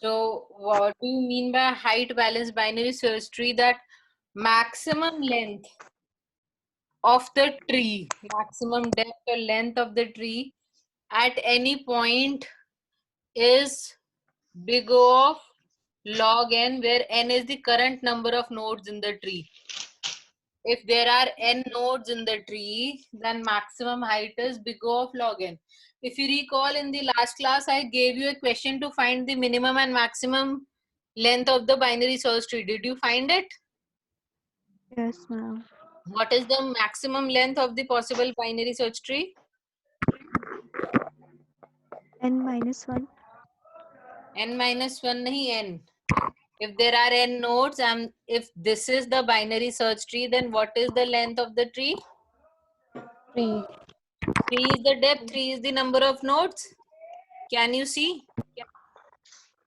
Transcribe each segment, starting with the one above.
So what do you mean by height balanced binary search tree? That maximum length of the tree, maximum depth or length of the tree at any point is big O of log n, where n is the current number of nodes in the tree. If there are n nodes in the tree, then maximum height is big O of log n. If you recall, in the last class, I gave you a question to find the minimum and maximum length of the binary search tree. Did you find it? Yes, ma'am. What is the maximum length of the possible binary search tree? N-1. N minus 1 nahi, n. If there are n nodes and if this is the binary search tree, then what is the length of the tree? 3. 3 is the depth, 3 is the number of nodes. Can you see?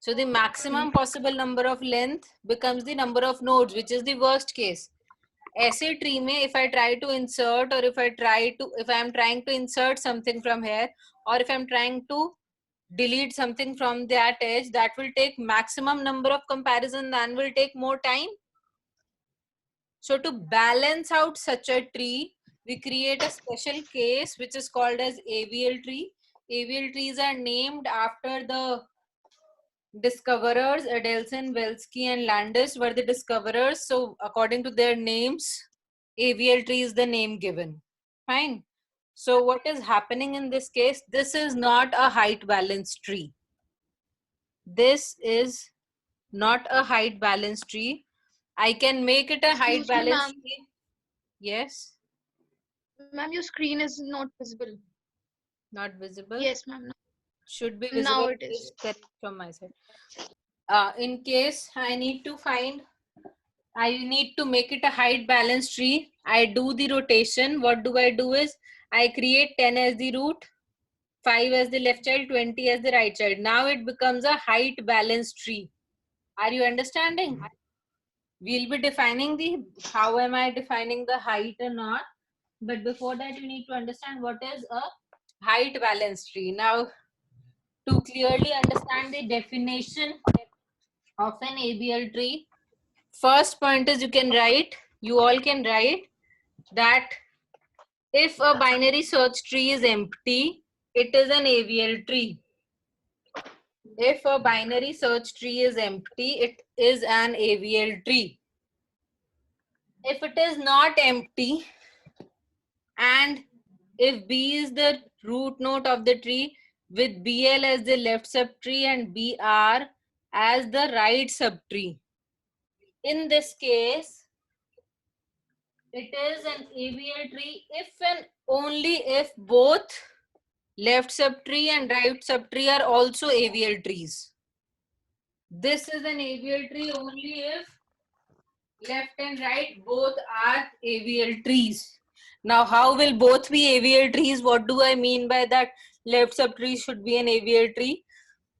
So the maximum possible number of length becomes the number of nodes, which is the worst case. ऐसे tree में if I try to insert, or if I am trying to insert something from here, or if I'm trying to delete something from that edge, that will take maximum number of comparison and will take more time. So to balance out such a tree, we create a special case which is called as AVL tree. AVL trees are named after the discoverers. Adelson, Velsky and Landis were the discoverers. So according to their names, AVL tree is the name given. Fine. So what is happening in this case? This is not a height balanced tree. This is not a height balanced tree. I can make it a height balanced tree. Yes. Ma'am, your screen is not visible. Not visible? Yes, ma'am. Should be visible. Now it is. Correct from my side. In case I need to make it a height balanced tree, I do the rotation. What do? Is I create 10 as the root, 5 as the left child, 20 as the right child. Now it becomes a height balanced tree. Are you understanding? We'll be defining how am I defining the height or not. But before that, you need to understand what is a height balanced tree. Now, to clearly understand the definition of an ABL tree, first point is you all can write that if a binary search tree is empty, it is an AVL tree. If a binary search tree is empty, it is an AVL tree. If it is not empty, and if B is the root node of the tree with BL as the left subtree and BR as the right subtree, in this case, it is an AVL tree if and only if both left subtree and right subtree are also AVL trees. This is an AVL tree only if left and right both are AVL trees. Now, how will both be AVL trees? What do I mean by that? Left subtree should be an AVL tree.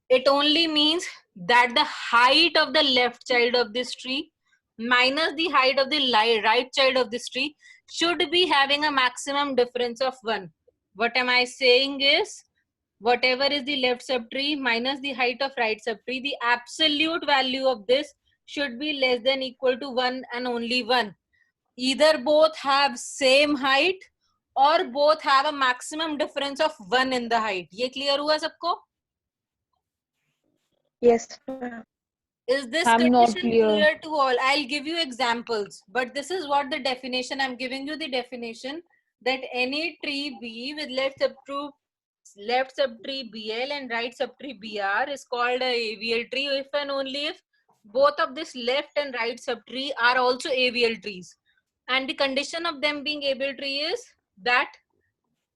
It only means that the height of the left child of this tree minus the height of the right child of this tree should be having a maximum difference of 1. What am I saying is, whatever is the left subtree minus the height of right subtree, the absolute value of this should be less than equal to 1 and only 1. Either both have same height or both have a maximum difference of 1 in the height. ये clear हुआ सबको? Yes, ma'am. Is this I'm not condition clear. clear to all? I'll give you examples, but this is what the definition, I'm giving you the definition that any tree B with left subtree BL and right subtree BR is called a AVL tree if and only if both of this left and right subtree are also AVL trees. And the condition of them being AVL tree is that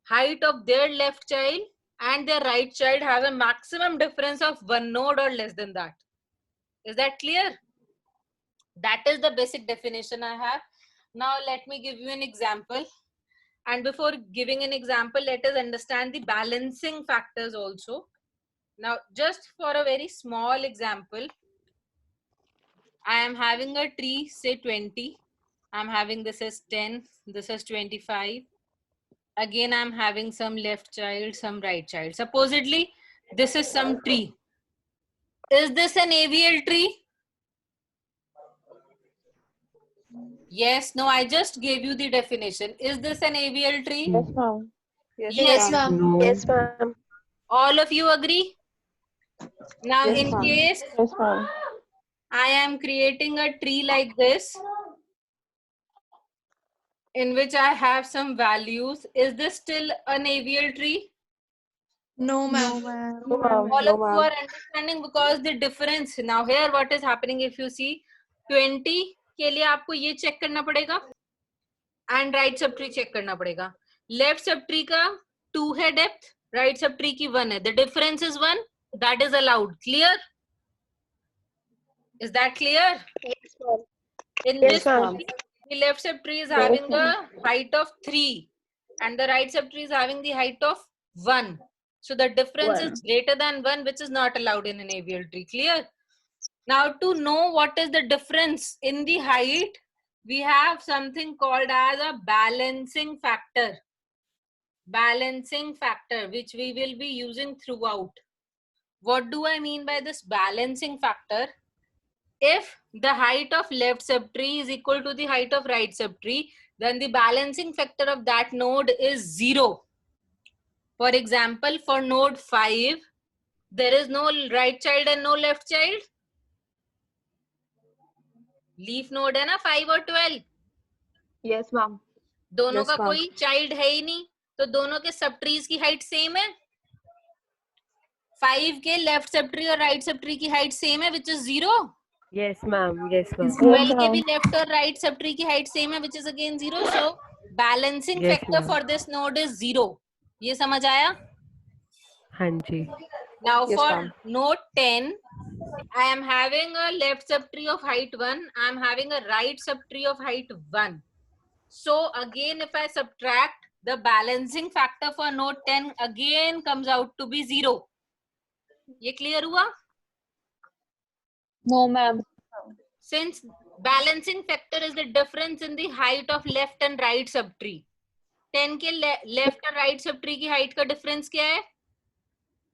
height of their left child and their right child have a maximum difference of 1 node or less than that. Is that clear? That is the basic definition I have. Now let me give you an example. And before giving an example, let us understand the balancing factors also. Now, just for a very small example, I am having a tree, say 20. I'm having this as 10, this is 25. Again, I'm having some left child, some right child. Supposedly, this is some tree. is this an AVL tree? Yes, no, I just gave you the definition. Is this an AVL tree? Yes, ma'am. Yes, ma'am. No. Yes, ma'am. All of you agree? Now, Yes, in ma'am. case Yes, ma'am. I am creating a tree like this, in which I have some values, is this still an AVL tree? No, No, ma'am. ma'am. No, ma'am. All No, of you ma'am. are understanding because the difference. Now here what is happening, if you see 20 के लिए आपको ये check करना पड़ेगा and right sub tree check करना पड़ेगा. Left sub tree का 2 है डेप्थ, राइट सब ट्री की 1 है. The difference is 1, that is allowed. Clear? Is that clear? Yes, ma'am. In Yes, this ma'am. tree, the left subtree is Yes, having ma'am. a height of 3 and the right subtree is having the height of 1. So the difference is greater than 1, which is not allowed in an AVL tree. Clear? Now to know what is the difference in the height, we have something called as a balancing factor. Balancing factor, which we will be using throughout. What do I mean by this balancing factor? If the height of left subtree is equal to the height of right subtree, then the balancing factor of that node is 0. For example, for node 5, there is no right child and no left child. Leaf node है ना 5 और 12. Yes, ma'am. दोनों Yes, का ma'am. कोई child है ही नहीं, तो दोनों के सब ट्रीज की हाइट सेम है. 5 के लेफ्ट सब ट्री और राइट सब ट्री की हाइट सेम है, which is 0. Yes, ma'am. Yes, ma'am. 12 के भी लेफ्ट और राइट सब ट्री की हाइट सेम है, which is again 0. So balancing Yes, factor ma'am. For this node is 0. ये समझ आया? हाँ जी. Now Yes, for ma'am. node 10, I am having a left subtree of height 1. I am having a right subtree of height 1. So again, if I subtract, the balancing factor for node 10 again comes out to be 0. ये clear हुआ? No, ma'am. Since balancing factor is the difference in the height of left and right subtree. 10 के left और right subtree की height का difference क्या है?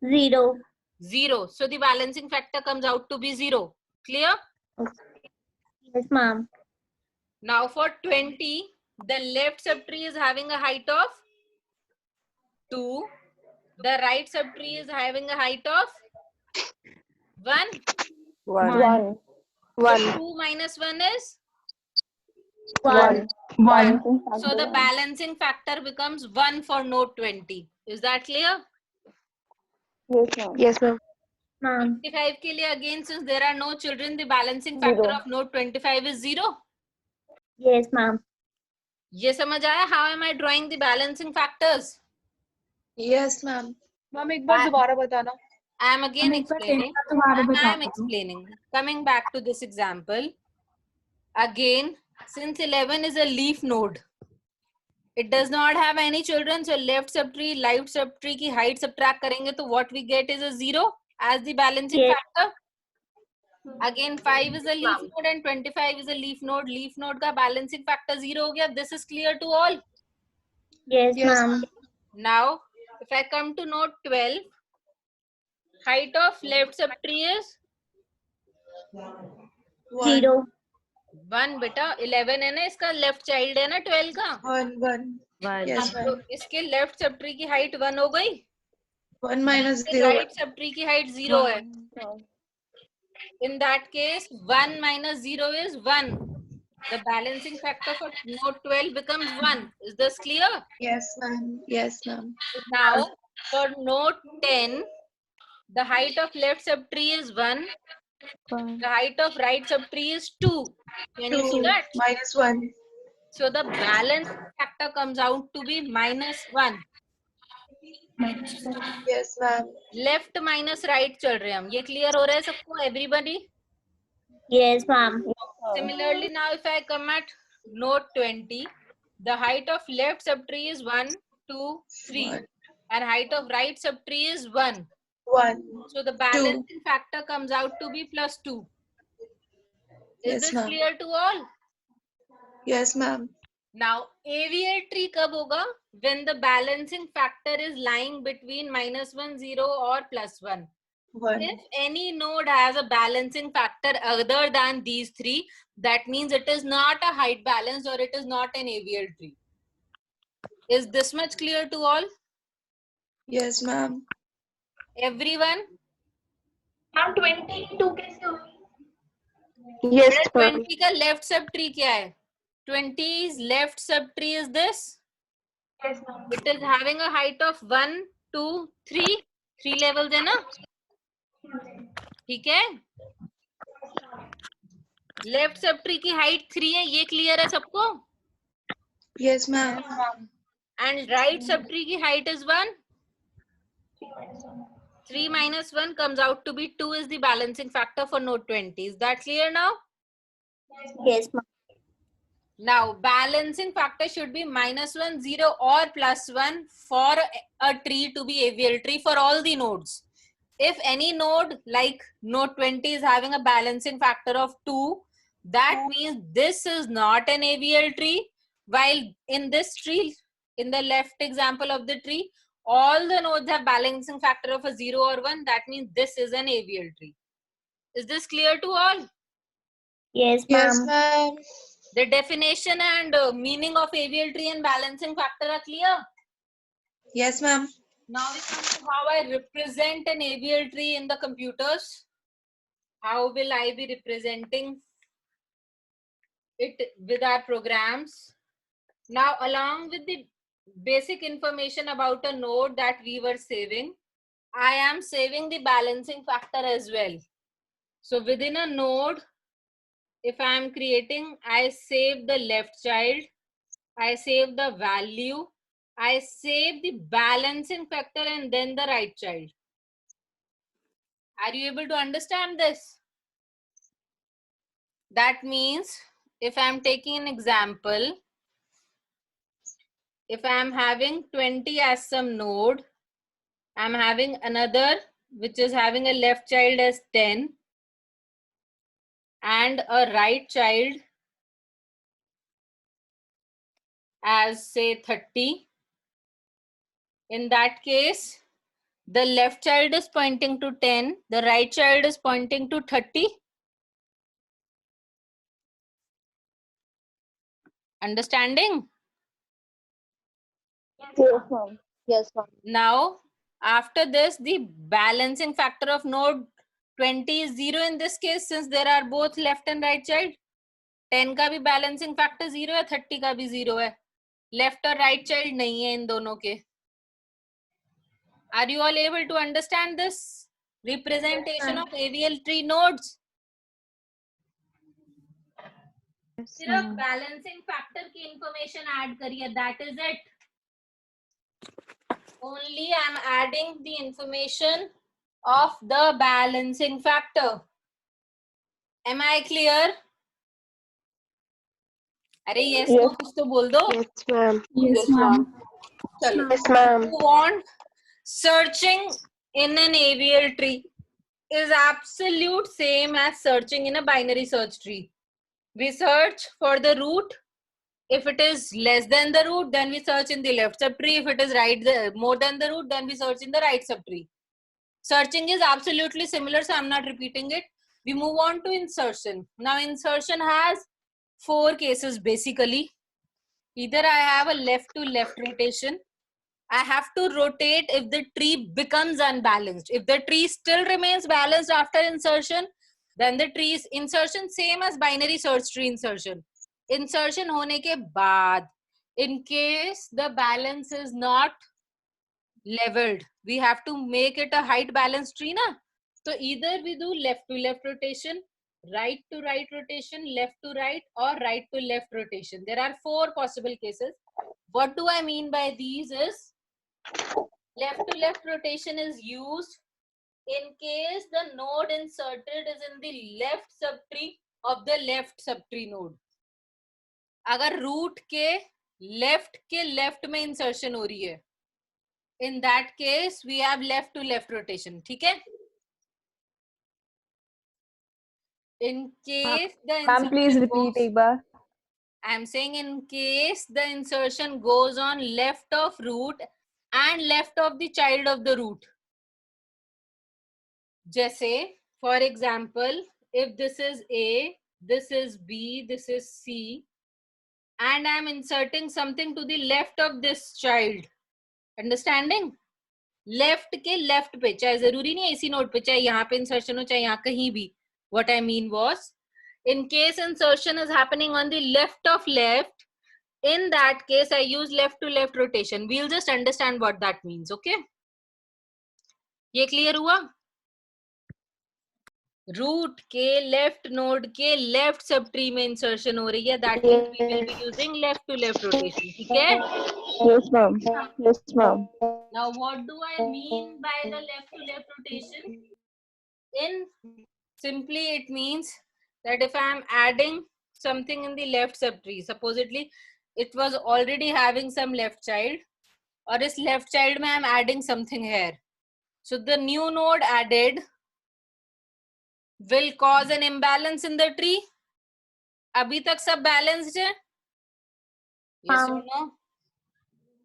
0. 0. So the balancing factor comes out to be 0. Clear? Yes, ma'am. Now for 20, the left subtree is having a height of 2. The right subtree is having a height of 1. 1. 1. So 2 minus 1 is? 1. So the balancing factor becomes 1 for node 20. Is that clear? Yes, ma'am. Yes, ma'am. Ma'am. 25 के लिए again, since there are no children, the balancing factor 0. of node 25 is 0. Yes, ma'am. ये समझ आया? How am I drawing the balancing factors? Yes, ma'am. Ma'am, एक बार दोबारा बताना. I am again explaining. I am explaining. Coming back to this example. Again, since 11 is a leaf node, it does not have any children. So left subtree, right subtree की height subtract करेंगे तो what we get is a 0 as the balancing Yes. factor. Again, 5 is a leaf node and 25 is a leaf node. Leaf node का balancing factor 0 हो गया. This is clear to all. Yes, Yes, ma'am. Now, if I come to node 12, height of left subtree is 0. 1 बेटा. 11 है ना, इसका left child है ना 12 का. 1, 1. 1. Yes, तो ma'am. इसके लेफ्ट सबट्री की हाइट 1 हो गई. 1 minus 0. राइट सबट्री की हाइट 0 है. In that case, 1 minus 0 is 1. The balancing factor for node 12 becomes 1. Is this clear? Yes, ma'am. Yes, ma'am. Now, for node 10, the height of left subtree is 1. The height of right subtree is 2. Can you see 2 that? minus 1. So the balance factor comes out to be minus 1. Yes, ma'am. Left minus right चल रहे हैं हम. ये clear हो रहा है सबको? Everybody? Yes, ma'am. Similarly, now if I come at node 20, the height of left subtree is 1, 2, 3, 1. and height of right subtree is 1. 1. So the balancing factor comes out to be plus 2. Is Yes, this ma'am. clear to all? Yes, ma'am. Now, AVL tree कब होगा? When the balancing factor is lying between -1, 0 or +1. 1. If any node has a balancing factor other than these three, that means it is not a height balance or it is not an AVL tree. Is this much clear to all? Yes, ma'am. Everyone? Ma'am 22 कैसे होगी? Yes, बेटा ma'am. 20 का left sub tree क्या है? 20's left subtree is this. Yes, ma'am. It is having a height of 1, 2, 3. 3 levels है ना? ठीक है? लेफ्ट सब ट्री की हाइट 3 है, ये क्लियर है सबको? Yes, ma'am. And right sub tree की height is 1. 3 minus 1 comes out to be 2 is the balancing factor for node 20. Is that clear now? Yes, ma'am. Now, balancing factor should be -1, 0 or +1 for a tree to be AVL tree for all the nodes. If any node like node 20 is having a balancing factor of 2, that means this is not an AVL tree. While in this tree, in the left example of the tree, all the nodes have balancing factor of a 0 or 1. That means this is an AVL tree. Is this clear to all? Yes, Yes, ma'am. ma'am. The definition and meaning of AVL tree and balancing factor are clear. Yes, ma'am. Now we come to how I represent an AVL tree in the computers. How will I be representing it with our programs? Now, along with the basic information about a node that we were saving, I am saving the balancing factor as well. So within a node, if I am creating, I save the left child, I save the value, I save the balancing factor and then the right child. Are you able to understand this? That means if I am taking an example, if I am having 20 as some node, I am having another which is having a left child as 10 and a right child as say 30. In that case, the left child is pointing to 10, the right child is pointing to 30. Understanding? Yes, ma'am. Yes, ma'am. Now, after this, the balancing factor of node 20 is 0 in this case, since there are both left and right child. 10 का भी balancing factor 0 है, 30 का भी 0 है. Left और right child नहीं है इन दोनों के. Are you all able to understand this representation of AVL tree nodes? सिर्फ balancing factor की information add करिए, that is it. Only I am adding the information of the balancing factor. Am I clear? अरे yes no कुछ तो बोल दो. Yes, ma'am. Yes, ma'am. चलो. Yes, ma'am. You want searching in an AVL tree is absolute same as searching in a binary search tree. We search for the root. If it is less than the root, then we search in the left subtree. If it is more than the root, then we search in the right subtree. Searching is absolutely similar, so I'm not repeating it. We move on to insertion. Now, insertion has 4 cases basically. Either I have a left to left rotation. I have to rotate if the tree becomes unbalanced. If the tree still remains balanced after insertion, then the tree's insertion same as binary search tree insertion. Insertion होने के बाद, in case the balance is not leveled, we have to make it a height balanced tree na. So either we do left to left rotation, right to right rotation, left to right, or right to left rotation. There are 4 possible cases. What do I mean by these is, left to left rotation is used in case the node inserted is in the left subtree of the left subtree node. अगर root के left में insertion हो रही है, in that case we have left to left rotation. ठीक है? In case the Ma'am, please insertion repeat goes, एक बार. I'm saying in case the insertion goes on left of root and left of the child of the root, जैसे for example if this is A, this is B, this is C, and I am inserting something to the left of this child. Understanding? Left के left पे, चाहे जरूरी नहीं है इसी node पे, चाहे यहाँ पे इंसर्शन हो चाहे यहाँ कहीं भी. What I mean was, in case insertion is happening on the left of left, in that case I use left to left rotation. We'll just understand what that means. Okay? ये clear हुआ? Root के left node के left sub tree में insertion हो रही है, that means we will be using left to left rotation. ठीक है? Yes, ma'am. Yes, ma'am. Now what do I mean by the left to left rotation? In simply it means that if I am adding something in the left subtree, supposedly it was already having some left child, or is left child mein I am adding something here. So the new node added will cause an imbalance in the tree. अभी तक सब balanced है? Yes or no?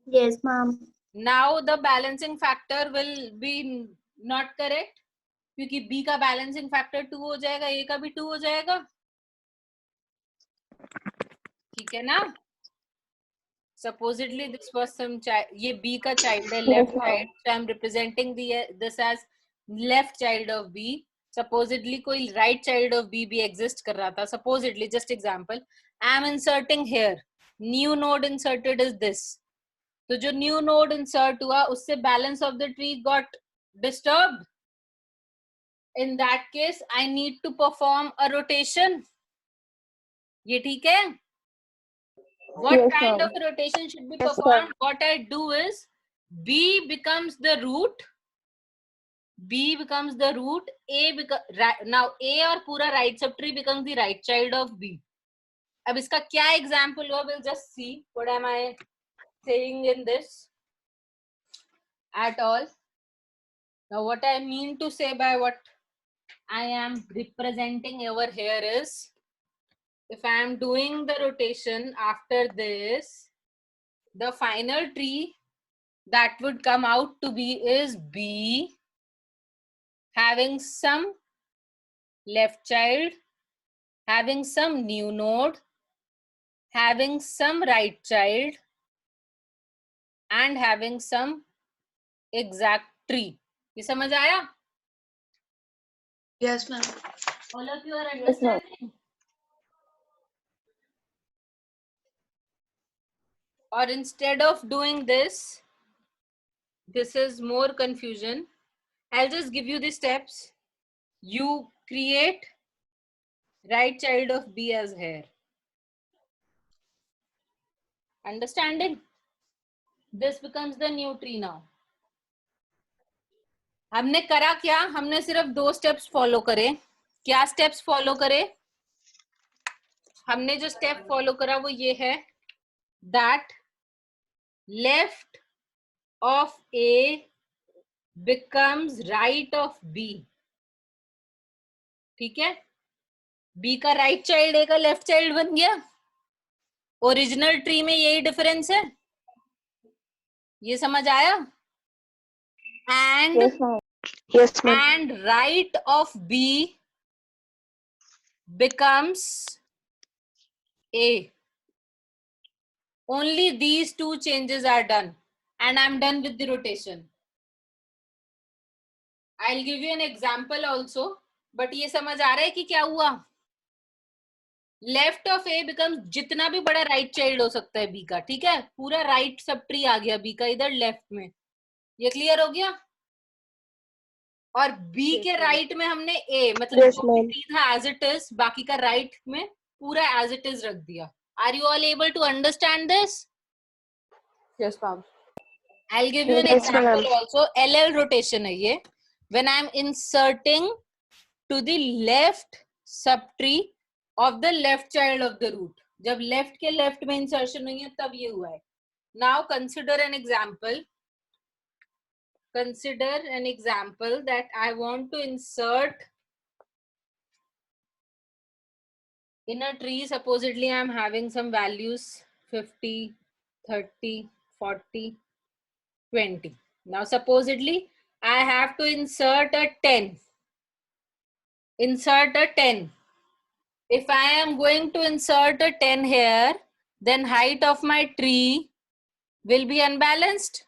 Yes, ma'am. Now the balancing factor will be not correct, क्योंकि B का balancing factor 2 हो जाएगा, A का भी 2 हो जाएगा. ठीक है ना? Supposedly this was some child, ये B का child है, left child, so I'm representing this as left child of B. Supposedly कोई right child of B भी exist कर रहा था. Supposedly, just example, I'm inserting here, new node inserted is this. तो जो new node insert हुआ उससे balance of the tree got disturbed. In that case, I need to perform a rotation. ये ठीक है? What Yes, kind ma'am. of a rotation should be Yes, performed? ma'am. What I do is, B becomes the root. B becomes the root. Now A और पूरा right subtree becomes the right child of B. अब इसका क्या example हुआ? We'll just see. What am I saying in this at all? Now what I mean to say by what I am representing over here is, if I am doing the rotation after this, the final tree that would come out to be is B having some left child, having some new node, having some right child, and having some exact tree. ये समझ आया? Yes, ma'am. All of you are Yes, ma'am. understanding? Or instead of doing this is more confusion. I'll just give you the steps. You create right child of B as here. Understanding? This becomes the new tree now. हमने करा क्या? हमने सिर्फ 2 steps follow करे. क्या steps follow करे? हमने जो स्टेप फॉलो करा वो ये है, that left of A becomes right of B. ठीक है? B का राइट चाइल्ड A का लेफ्ट चाइल्ड बन गया. ओरिजिनल ट्री में यही डिफरेंस है. ये समझ आया? And Yes, ma'am. Yes, ma'am. and right of B becomes A. Only these 2 changes are done, and I'm done with the rotation. I'll give you an example also, but ये समझ आ रहा है कि क्या हुआ? लेफ्ट ऑफ ए बिकम्स जितना भी बड़ा राइट चाइल्ड हो सकता है बी का. ठीक है? पूरा राइट सब ट्री आ गया बी का इधर लेफ्ट में. ये क्लियर हो गया? और बी के राइट में हमने ए, मतलब Yes, जो भी ma'am. ट्री था एज इट इज, बाकी का राइट में पूरा एज इट इज रख दिया. Are you all able to understand this? Yes, ma'am. I'll give you an Yes, ma'am. example also. LL rotation है ये. When I'm inserting to the left subtree of the left child of the root. जब left के left में insertion हुई है तब ये हुआ है. Now consider an example. Consider an example that I want to insert in a tree. Supposedly I'm having some values 50, 30, 40, 20. Now supposedly I have to insert a 10. insert a 10. If I am going to insert a 10 here, then height of my tree will be unbalanced.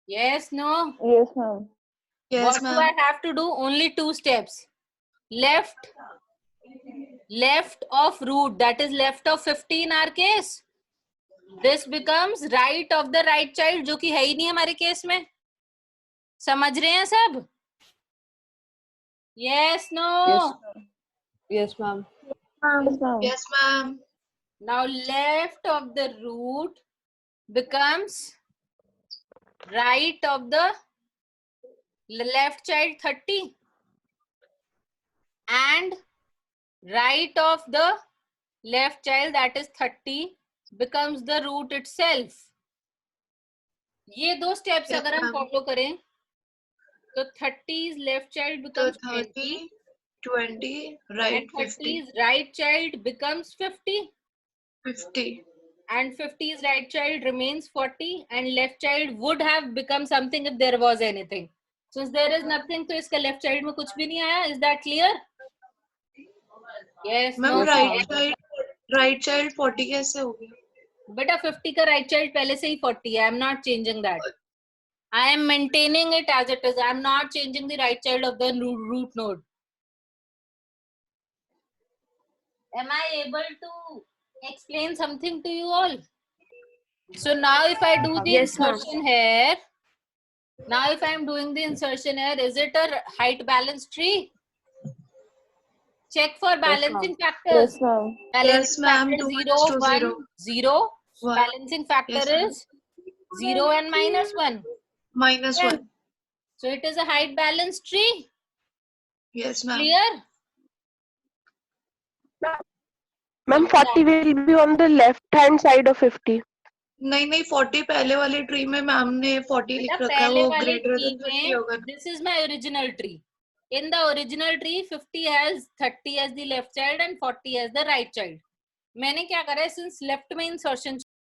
Yes, no? Yes, ma'am. Yes, What do ma'am. I have to do? Only 2 steps. Left of root, that is left of 50 in our case. This becomes right of the right child, जो कि है ही नहीं हमारे case में. समझ रहे हैं सब? Yes, no? Yes, ma'am. Ma'am. Yes, ma'am. Yes, ma'am. Now left of the root becomes right of the left child 30 and right of the left child, that is 30, becomes the root itself. ये 2 steps Yes, अगर हम ma'am. follow करें तो 30's left child So becomes 30, 20, and right, 50, 30's right child becomes 50 50. and 50's right child remains 40 and left child would have become something if there was anything. Since there is nothing, तो इसका left child में कुछ भी नहीं आया. Is that clear? Yes, Ma'am, no? right child 40 कैसे हो गया? बेटा 50 का right child पहले से ही 40 है. I am not changing that. I am maintaining it as it is. I am not changing the right child of the root node. Am I able to explain something to you all? So now if I do the Yes, ma'am. insertion here, now if I am doing the insertion here, is it a height balanced tree? Check for balancing factors. Yes, ma'am. Balancing ma'am. factor 2 0, is to 1, 0. 0. One. Balancing factor Yes, ma'am. is 0 and minus 1. Minus Yeah. 1. So it is a height balanced tree. Yes, ma'am. Clear? Ma'am, 40 will be on the left hand side of 50. नहीं 40 पहले वाले tree में ma'am ने 40 लिख रखा है, पहले वो वाले ग्रेटर tree देन 50 में होगा. this is my original tree. In the original tree 50 has 30 as the left child and 40 as the right child. मैंने क्या करा है, since left में insertion